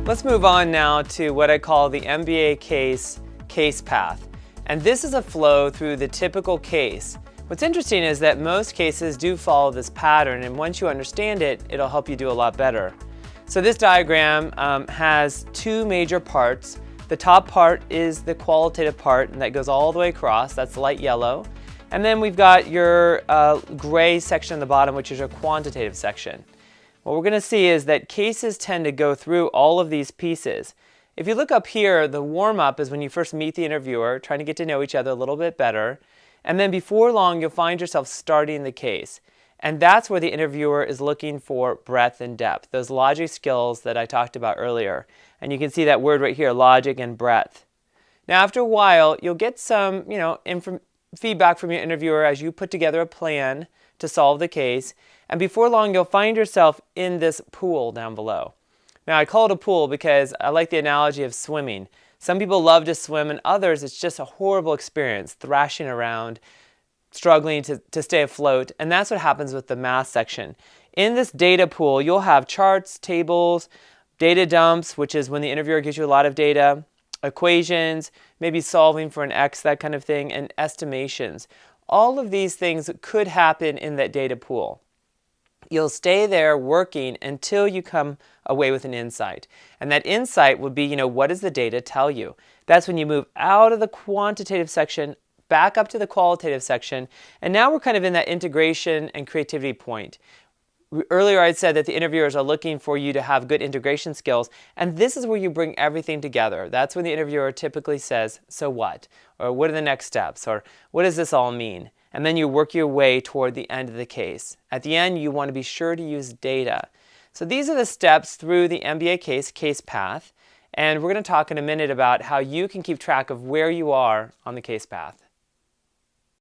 Let's move on now to what I call the MBACASE case path. And this is a flow through the typical case. What's interesting is that most cases do follow this pattern, and once you understand it, it'll help you do a lot better. So this diagram has two major parts. The top part is the qualitative part, and that goes all the way across. That's light yellow. And then we've got your gray section on the bottom, which is your quantitative section. What we're going to see is that cases tend to go through all of these pieces. If you look up here, the warm-up is when you first meet the interviewer, trying to get to know each other a little bit better. And then before long, you'll find yourself starting the case. And that's where the interviewer is looking for breadth and depth, those logic skills that I talked about earlier. And you can see that word right here, logic and breadth. Now, after a while, you'll get some, feedback from your interviewer as you put together a plan to solve the case. And before long, you'll find yourself in this pool down below. Now, I call it a pool because I like the analogy of swimming. Some people love to swim, and others, it's just a horrible experience, thrashing around, struggling to stay afloat. And that's what happens with the math section. In this data pool, you'll have charts, tables, data dumps, which is when the interviewer gives you a lot of data, equations, maybe solving for an x, that kind of thing, and estimations. All of these things could happen in that data pool. You'll stay there working until you come away with an insight. And that insight would be, what does the data tell you? That's when you move out of the quantitative section, back up to the qualitative section, and now we're kind of in that integration and creativity point. Earlier I said that the interviewers are looking for you to have good integration skills, and this is where you bring everything together. That's when the interviewer typically says, so what? Or what are the next steps? Or what does this all mean? And then you work your way toward the end of the case. At the end, you want to be sure to use data. So these are the steps through the MBACASE case path, and we're going to talk in a minute about how you can keep track of where you are on the case path.